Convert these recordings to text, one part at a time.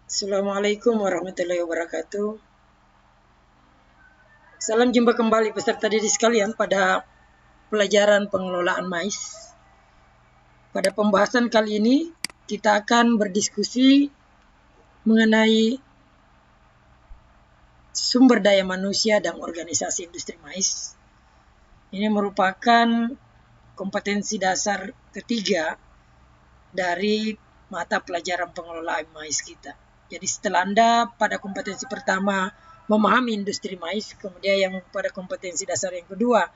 Assalamualaikum warahmatullahi wabarakatuh. Salam jumpa kembali peserta didik sekalian pada pelajaran pengelolaan mais. Pada pembahasan kali ini kita akan berdiskusi mengenai sumber daya manusia dan organisasi industri mais. Ini merupakan kompetensi dasar ketiga dari mata pelajaran pengelolaan mais kita. Jadi setelah Anda pada kompetensi pertama memahami industri mais, kemudian yang pada kompetensi dasar yang kedua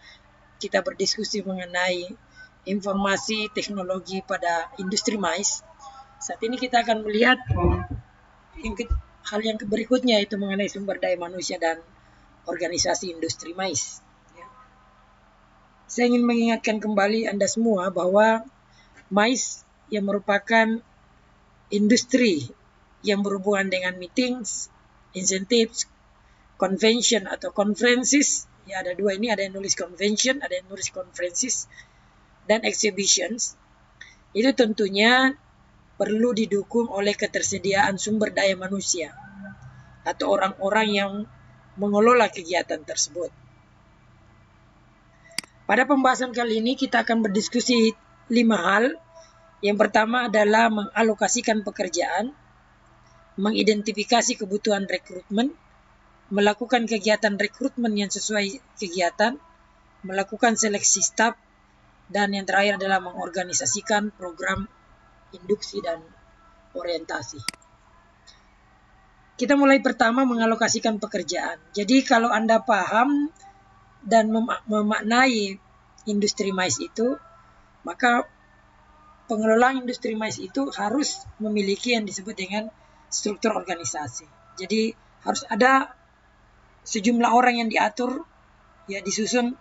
kita berdiskusi mengenai informasi teknologi pada industri mais. Saat ini kita akan melihat hal yang berikutnya, yaitu mengenai sumber daya manusia dan organisasi industri mais. Saya ingin mengingatkan kembali Anda semua bahwa mais yang merupakan industri yang berhubungan dengan meetings, incentives, convention atau conferences. Ya, ada dua ini, ada yang nulis convention, ada yang nulis conferences, dan exhibitions. Itu tentunya perlu didukung oleh ketersediaan sumber daya manusia atau orang-orang yang mengelola kegiatan tersebut. Pada pembahasan kali ini kita akan berdiskusi 5 hal. Yang pertama adalah mengalokasikan pekerjaan, mengidentifikasi kebutuhan rekrutmen, melakukan kegiatan rekrutmen yang sesuai kegiatan, melakukan seleksi staf, dan yang terakhir adalah mengorganisasikan program induksi dan orientasi. Kita mulai pertama mengalokasikan pekerjaan. Jadi kalau Anda paham dan memaknai industri mais itu, maka pengelolaan industri mais itu harus memiliki yang disebut dengan struktur organisasi. Jadi harus ada sejumlah orang yang diatur, ya, disusun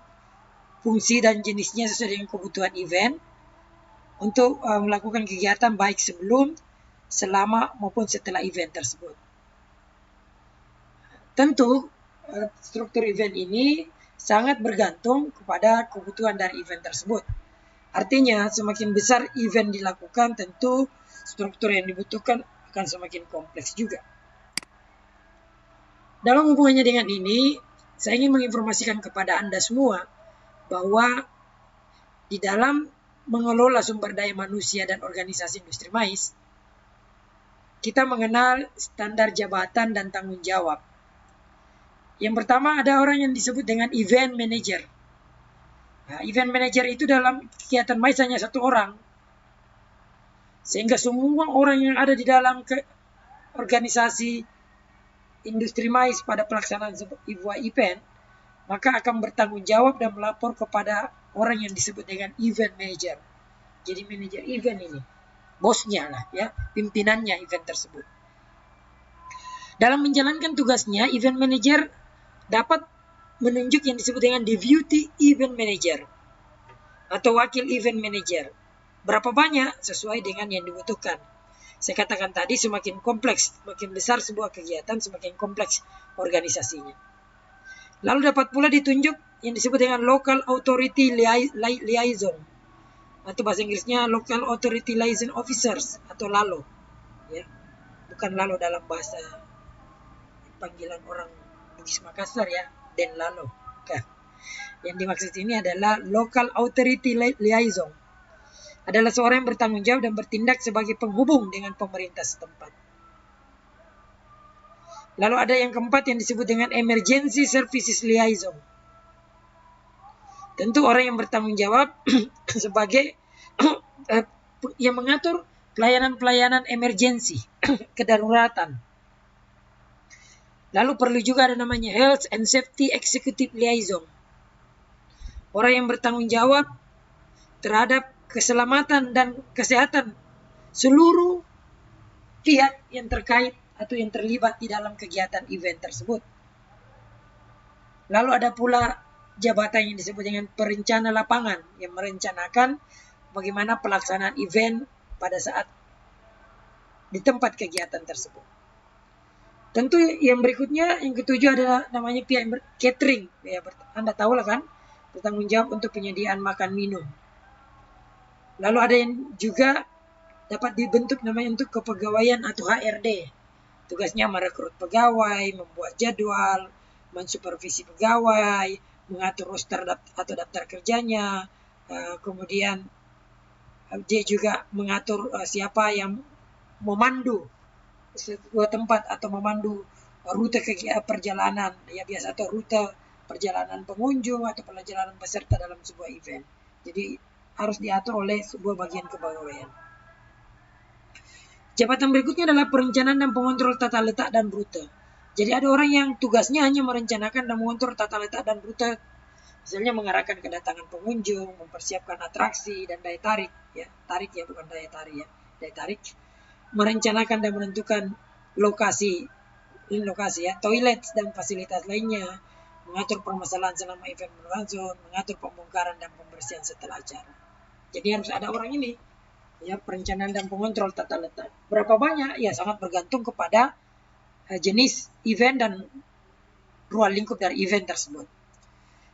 fungsi dan jenisnya sesuai dengan kebutuhan event untuk melakukan kegiatan baik sebelum, selama maupun setelah event tersebut. Tentu struktur event ini sangat bergantung kepada kebutuhan dari event tersebut. Artinya semakin besar event dilakukan, tentu struktur yang dibutuhkan akan semakin kompleks juga. Dalam hubungannya dengan ini, saya ingin menginformasikan kepada Anda semua bahwa di dalam mengelola sumber daya manusia dan organisasi industri mais, kita mengenal standar jabatan dan tanggung jawab. Yang pertama ada orang yang disebut dengan event manager. Nah, event manager itu dalam kegiatan mais hanya satu orang, sehingga semua orang yang ada di dalam organisasi industri mais pada pelaksanaan sebuah event, maka akan bertanggung jawab dan melapor kepada orang yang disebut dengan event manager. Jadi manajer event ini, bosnya lah, ya, pimpinannya event tersebut. Dalam menjalankan tugasnya, event manager dapat menunjuk yang disebut dengan deputy event manager atau wakil event manager. Berapa banyak sesuai dengan yang dibutuhkan. Saya katakan tadi, semakin kompleks, semakin besar sebuah kegiatan, semakin kompleks organisasinya. Lalu dapat pula ditunjuk yang disebut dengan local authority liaison atau bahasa Inggrisnya local authority liaison officers atau LALO, ya. Bukan LALO dalam bahasa panggilan orang Bugis Makassar, ya, Den LALO. Bukan. Yang dimaksud ini adalah local authority liaison. Adalah seorang yang bertanggung jawab dan bertindak sebagai penghubung dengan pemerintah setempat. Lalu ada yang keempat yang disebut dengan emergency services liaison. Tentu orang yang bertanggung jawab sebagai yang mengatur pelayanan-pelayanan emergensi, kedaruratan. Lalu perlu juga ada namanya health and safety executive liaison. Orang yang bertanggung jawab terhadap keselamatan dan kesehatan seluruh pihak yang terkait atau yang terlibat di dalam kegiatan event tersebut. Lalu ada pula jabatan yang disebut dengan perencana lapangan yang merencanakan bagaimana pelaksanaan event pada saat di tempat kegiatan tersebut. Tentu yang berikutnya, yang ketujuh adalah namanya pihak catering. Ya, Anda tahu lah kan, bertanggung jawab untuk penyediaan makan minum. Lalu ada yang juga dapat dibentuk namanya untuk kepegawaian atau HRD, Tugasnya merekrut pegawai, membuat jadwal, mensupervisi pegawai, mengatur roster atau daftar kerjanya, kemudian dia juga mengatur siapa yang memandu sebuah tempat atau memandu rute perjalanan, ya biasa, atau rute perjalanan pengunjung atau perjalanan peserta dalam sebuah event. Jadi harus diatur oleh sebuah bagian kepegawaian. Jabatan berikutnya adalah perencanaan dan pengontrol tata letak dan rute. Jadi ada orang yang tugasnya hanya merencanakan dan mengontrol tata letak dan rute, misalnya mengarahkan kedatangan pengunjung, mempersiapkan atraksi dan daya tarik, ya tarik ya bukan daya tarik ya, daya tarik, merencanakan dan menentukan lokasi ya, toilet dan fasilitas lainnya, mengatur permasalahan selama event berlangsung, mengatur pembongkaran dan pembersihan setelah acara. Jadi harus ada orang ini, ya, perencanaan dan pengontrol tata letak. Berapa banyak? Ya sangat bergantung kepada jenis event dan ruang lingkup dari event tersebut.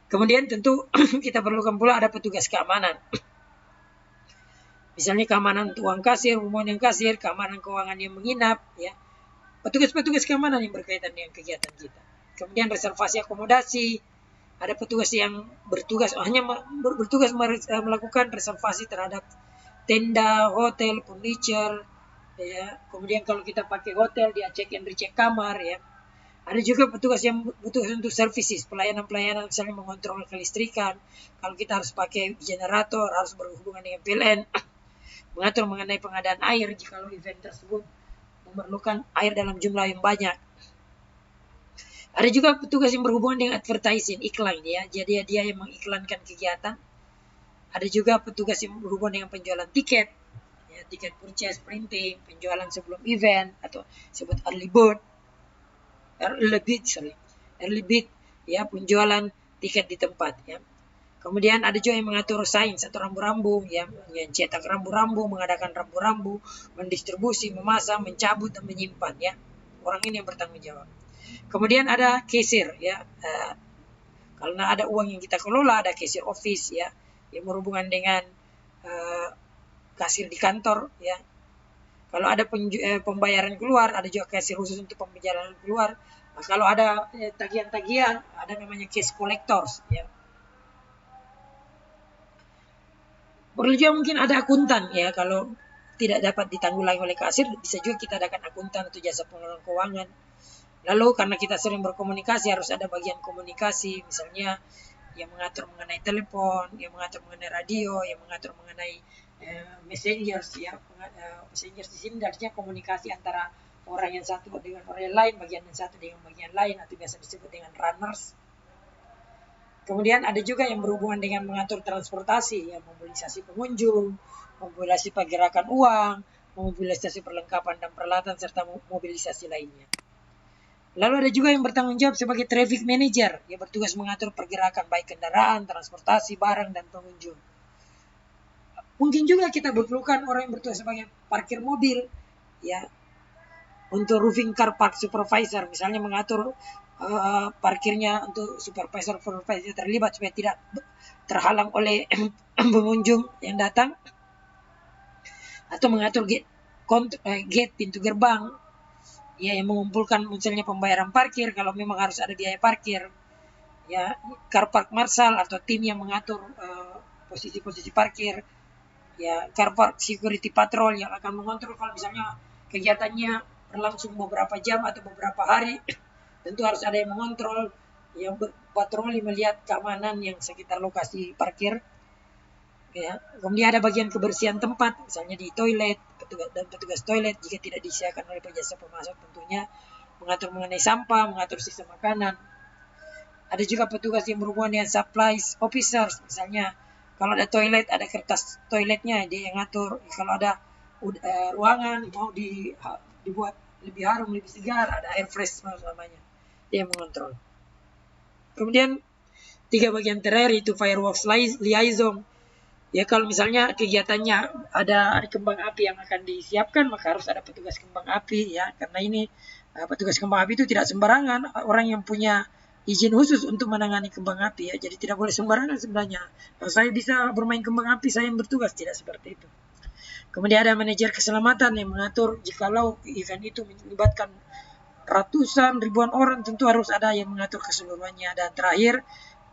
Kemudian tentu kita perlukan pula ada petugas keamanan. Misalnya keamanan uang kasir, hubungan yang kasir, keamanan keuangan yang menginap, ya. Petugas-petugas keamanan yang berkaitan dengan kegiatan kita. Kemudian reservasi akomodasi, ada petugas yang bertugas melakukan reservasi terhadap tenda, hotel, furniture, ya. Kemudian kalau kita pakai hotel, dia cek and recheck kamar, ya. Ada juga petugas yang bertugas untuk services, pelayanan-pelayanan, misalnya mengontrol kelistrikan. Kalau kita harus pakai generator, harus berhubungan dengan PLN, mengatur mengenai pengadaan air jika event tersebut memerlukan air dalam jumlah yang banyak. Ada juga petugas yang berhubungan dengan advertising, iklan, ya. Jadi dia yang mengiklankan kegiatan. Ada juga petugas yang berhubungan dengan penjualan tiket, ya, tiket purchase, printing, penjualan sebelum event atau disebut early bid, ya, penjualan tiket di tempat, ya. Kemudian ada juga yang mengatur sains atau rambu-rambu, ya, mencetak rambu-rambu, mengadakan rambu-rambu, mendistribusi, memasang, mencabut dan menyimpan, ya. Orang ini yang bertanggung jawab. Kemudian ada kasir, ya. Karena ada uang yang kita kelola, ada kasir office, ya, yang berhubungan dengan kasir di kantor, ya. Kalau ada pembayaran keluar, ada juga kasir khusus untuk pembayaran keluar. Nah, kalau ada tagihan-tagihan, ada namanya cash collectors, ya. Perlu juga mungkin ada akuntan, ya, kalau tidak dapat ditanggulangi oleh kasir, bisa juga kita adakan akuntan atau jasa pengelolaan keuangan. Lalu karena kita sering berkomunikasi, harus ada bagian komunikasi, misalnya yang mengatur mengenai telepon, yang mengatur mengenai radio, yang mengatur mengenai messengers, ya. Messengers di sini artinya komunikasi antara orang yang satu dengan orang yang lain, bagian yang satu dengan bagian lain, atau biasa disebut dengan runners. Kemudian ada juga yang berhubungan dengan mengatur transportasi, ya, mobilisasi pengunjung, mobilisasi pergerakan uang, mobilisasi perlengkapan dan peralatan, serta mobilisasi lainnya. Lalu ada juga yang bertanggung jawab sebagai traffic manager, yang bertugas mengatur pergerakan baik kendaraan, transportasi, barang, dan pengunjung. Mungkin juga kita perlukan orang yang bertugas sebagai parkir mobil, ya, untuk roofing car park supervisor, misalnya mengatur parkirnya untuk supervisor terlibat supaya tidak terhalang oleh pengunjung yang datang, atau mengatur gate pintu gerbang, ya, yang mengumpulkan misalnya pembayaran parkir kalau memang harus ada biaya parkir, ya, car park marshal atau tim yang mengatur posisi-posisi parkir, ya, car park security patrol yang akan mengontrol kalau misalnya kegiatannya berlangsung beberapa jam atau beberapa hari. Tentu harus ada yang mengontrol, yang berpatroli melihat keamanan yang sekitar lokasi parkir, ya. Kemudian ada bagian kebersihan tempat, misalnya di toilet, petugas toilet jika tidak disediakan oleh jasa pemasok, tentunya mengatur mengenai sampah, mengatur sistem makanan. Ada juga petugas yang berhubungan dengan supplies officers, misalnya kalau ada toilet, ada kertas toiletnya, dia yang ngatur. Kalau ada ruangan mau dibuat lebih harum, lebih segar, ada air fresh namanya, dia mengontrol. Kemudian 3 bagian terakhir itu fireworks liaison. Ya, kalau misalnya kegiatannya ada kembang api yang akan disiapkan, maka harus ada petugas kembang api, ya, karena ini petugas kembang api itu tidak sembarangan orang yang punya izin khusus untuk menangani kembang api, ya. Jadi tidak boleh sembarangan sebenarnya. Kalau saya bisa bermain kembang api, saya yang bertugas, tidak seperti itu. Kemudian ada manajer keselamatan yang mengatur jikalau event itu melibatkan ratusan ribuan orang, tentu harus ada yang mengatur keseluruhannya. Dan terakhir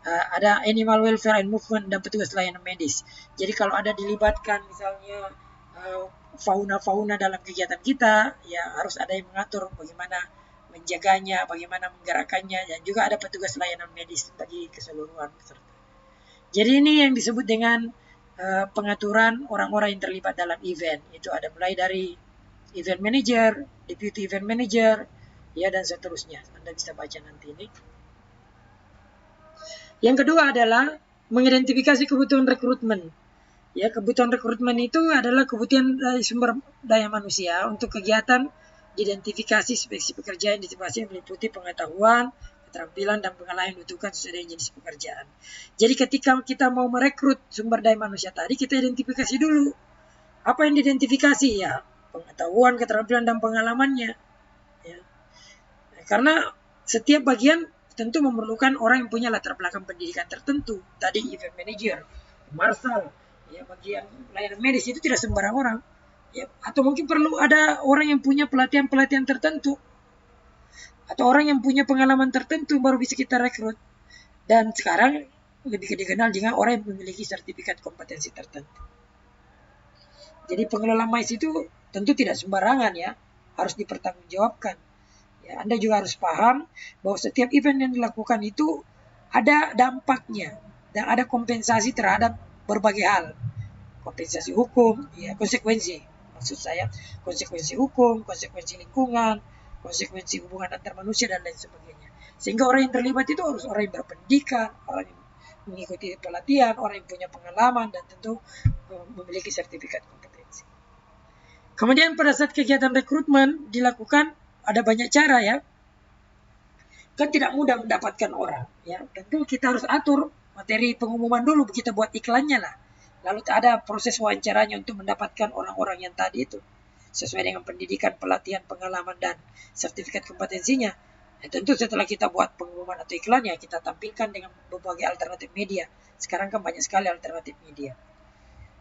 ada animal welfare and movement dan petugas layanan medis. Jadi kalau ada dilibatkan misalnya fauna-fauna dalam kegiatan kita, ya harus ada yang mengatur bagaimana menjaganya, bagaimana menggerakkannya, dan juga ada petugas layanan medis bagi keseluruhan peserta. Jadi ini yang disebut dengan pengaturan orang-orang yang terlibat dalam event. Itu ada mulai dari event manager, deputy event manager, ya, dan seterusnya. Anda bisa baca nanti ini. Yang kedua adalah mengidentifikasi kebutuhan rekrutmen. Ya, kebutuhan rekrutmen itu adalah kebutuhan dari sumber daya manusia untuk kegiatan identifikasi spesies pekerjaan yang meliputi pengetahuan, keterampilan, dan pengalaman yang dibutuhkan sesuai dengan jenis pekerjaan. Jadi ketika kita mau merekrut sumber daya manusia tadi, kita identifikasi dulu. Apa yang diidentifikasi? Ya, pengetahuan, keterampilan, dan pengalamannya. Ya. Karena setiap bagian tentu memerlukan orang yang punya latar belakang pendidikan tertentu. Tadi event manager, marshal, ya, bagian layanan medis itu tidak sembarang orang. Ya, atau mungkin perlu ada orang yang punya pelatihan-pelatihan tertentu, atau orang yang punya pengalaman tertentu baru bisa kita rekrut. Dan sekarang lebih dikenal dengan orang yang memiliki sertifikat kompetensi tertentu. Jadi pengelola MICE itu tentu tidak sembarangan, ya, harus dipertanggungjawabkan. Ya, Anda juga harus paham bahwa setiap event yang dilakukan itu ada dampaknya dan ada kompensasi terhadap berbagai hal. Kompensasi hukum, ya, konsekuensi. Maksud saya konsekuensi hukum, konsekuensi lingkungan, konsekuensi hubungan antar manusia, dan lain sebagainya. Sehingga orang yang terlibat itu harus orang yang berpendidikan, orang yang mengikuti pelatihan, orang yang punya pengalaman, dan tentu memiliki sertifikat kompetensi. Kemudian pada saat kegiatan rekrutmen dilakukan, ada banyak cara, ya. Kan tidak mudah mendapatkan orang, ya. Tentu kita harus atur materi pengumuman dulu, kita buat iklannya lah. Lalu ada proses wawancaranya untuk mendapatkan orang-orang yang tadi itu sesuai dengan pendidikan, pelatihan, pengalaman, dan sertifikat kompetensinya. Ya, tentu setelah kita buat pengumuman atau iklannya, kita tampilkan dengan berbagai alternatif media. Sekarang kan banyak sekali alternatif media.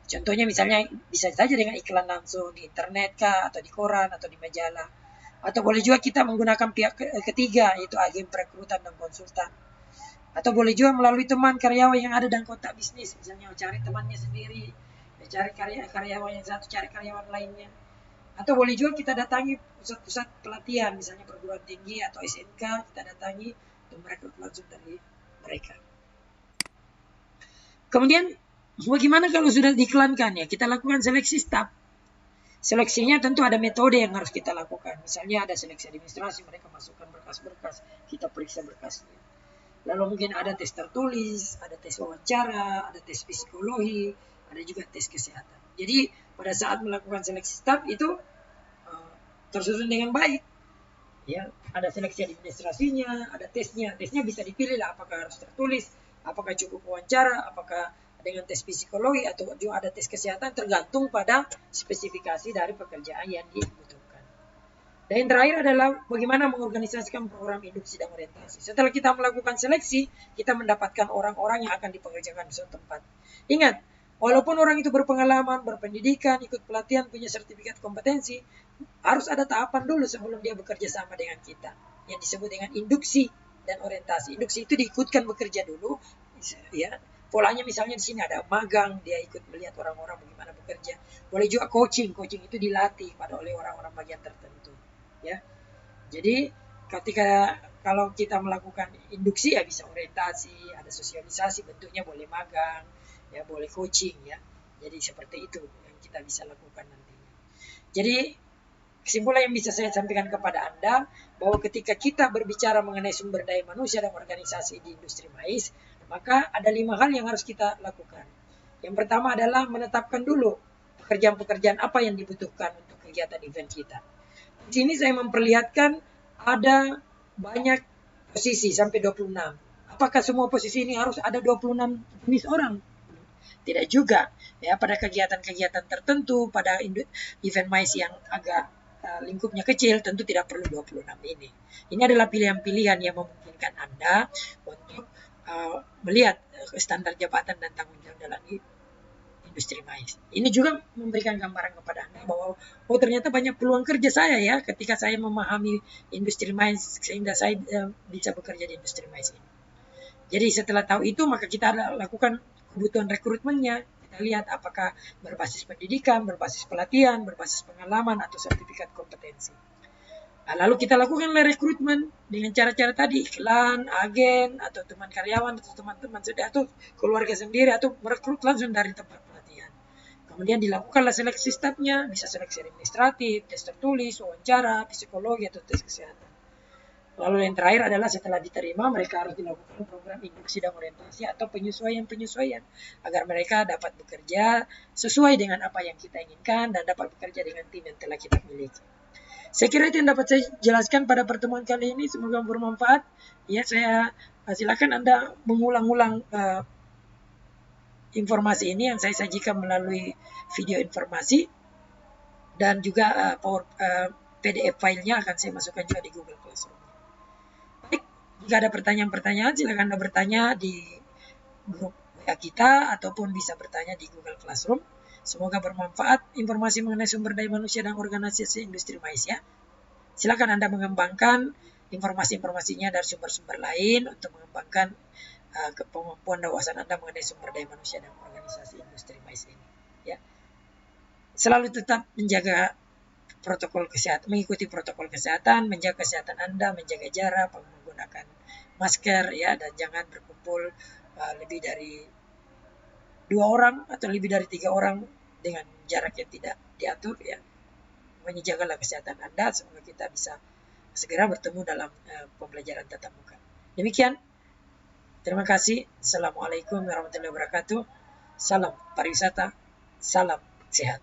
Contohnya misalnya bisa saja dengan iklan langsung di internet kah, atau di koran, atau di majalah. Atau boleh juga kita menggunakan pihak ketiga, yaitu agen perekrutan dan konsultan. Atau boleh juga melalui teman karyawan yang ada dan kontak bisnis. Misalnya cari temannya sendiri, cari karyawan yang satu, cari karyawan lainnya. Atau boleh juga kita datangi pusat-pusat pelatihan, misalnya perguruan tinggi atau SMK, kita datangi untuk merekrut langsung dari mereka. Kemudian bagaimana kalau sudah diiklankan, ya, kita lakukan seleksi staf. Seleksinya tentu ada metode yang harus kita lakukan. Misalnya ada seleksi administrasi, mereka masukkan berkas-berkas, kita periksa berkasnya. Lalu mungkin ada tes tertulis, ada tes wawancara, ada tes psikologi, ada juga tes kesehatan. Jadi pada saat melakukan seleksi staf itu tersusun dengan baik. Ya, ada seleksi administrasinya, ada tesnya. Tesnya bisa dipilih lah, apakah harus tertulis, apakah cukup wawancara, apakah dengan tes psikologi, atau juga ada tes kesehatan, tergantung pada spesifikasi dari pekerjaan yang dibutuhkan. Dan yang terakhir adalah bagaimana mengorganisasikan program induksi dan orientasi. Setelah kita melakukan seleksi, kita mendapatkan orang-orang yang akan dipekerjakan di suatu tempat. Ingat, walaupun orang itu berpengalaman, berpendidikan, ikut pelatihan, punya sertifikat kompetensi, harus ada tahapan dulu sebelum dia bekerja sama dengan kita, yang disebut dengan induksi dan orientasi. Induksi itu diikutkan bekerja dulu, ya. Polanya misalnya di sini ada magang, dia ikut melihat orang-orang bagaimana bekerja. Boleh juga coaching itu dilatih oleh orang-orang bagian tertentu, ya. Jadi kalau kita melakukan induksi, ya bisa orientasi, ada sosialisasi, bentuknya boleh magang, ya, boleh coaching, ya. Jadi seperti itu yang kita bisa lakukan nantinya. Jadi kesimpulan yang bisa saya sampaikan kepada Anda, bahwa ketika kita berbicara mengenai sumber daya manusia dan organisasi di industri MICE, maka ada 5 hal yang harus kita lakukan. Yang pertama adalah menetapkan dulu pekerjaan-pekerjaan apa yang dibutuhkan untuk kegiatan event kita. Di sini saya memperlihatkan ada banyak posisi, sampai 26. Apakah semua posisi ini harus ada 26 jenis orang? Tidak juga. Ya, pada kegiatan-kegiatan tertentu, pada event MICE yang agak lingkupnya kecil, tentu tidak perlu 26 ini. Ini adalah pilihan-pilihan yang memungkinkan Anda untuk melihat standar jabatan dan tanggung jawab dalam industri mais. Ini juga memberikan gambaran kepada Anda bahwa ternyata banyak peluang kerja saya ya ketika saya memahami industri mais sehingga saya bisa bekerja di industri mais ini. Jadi setelah tahu itu maka kita lakukan kebutuhan rekrutmennya. Kita lihat apakah berbasis pendidikan, berbasis pelatihan, berbasis pengalaman atau sertifikat kompetensi. Lalu kita lakukan rekrutmen dengan cara-cara tadi, iklan, agen, atau teman karyawan, atau teman-teman sendiri, atau keluarga sendiri, atau merekrut langsung dari tempat pelatihan. Kemudian dilakukanlah seleksi stafnya, bisa seleksi administratif, tes tertulis, wawancara, psikologi, atau tes kesehatan. Lalu yang terakhir adalah setelah diterima, mereka harus dilakukan program induksi dan orientasi atau penyesuaian-penyesuaian agar mereka dapat bekerja sesuai dengan apa yang kita inginkan dan dapat bekerja dengan tim yang telah kita miliki. Saya kira itu yang dapat saya jelaskan pada pertemuan kali ini. Semoga bermanfaat. Ya, saya silakan Anda mengulang-ulang informasi ini yang saya sajikan melalui video informasi dan juga PDF filenya akan saya masukkan juga di Google Classroom. Baik, jika ada pertanyaan-pertanyaan silakan Anda bertanya di grup WA kita ataupun bisa bertanya di Google Classroom. Semoga bermanfaat informasi mengenai sumber daya manusia dan organisasi industri mais ya. Silakan Anda mengembangkan informasi-informasinya dari sumber-sumber lain untuk mengembangkan kemampuan dan wawasan Anda mengenai sumber daya manusia dan organisasi industri mais ini. Ya. Selalu tetap menjaga protokol kesehatan, mengikuti protokol kesehatan, menjaga kesehatan Anda, menjaga jarak, menggunakan masker ya, dan jangan berkumpul lebih dari 2 orang atau lebih dari 3 orang dengan jarak yang tidak diatur ya. Menjagalah kesehatan Anda, semoga kita bisa segera bertemu dalam pembelajaran tatap muka. Demikian, terima kasih. Assalamualaikum warahmatullahi wabarakatuh. Salam pariwisata, salam sehat.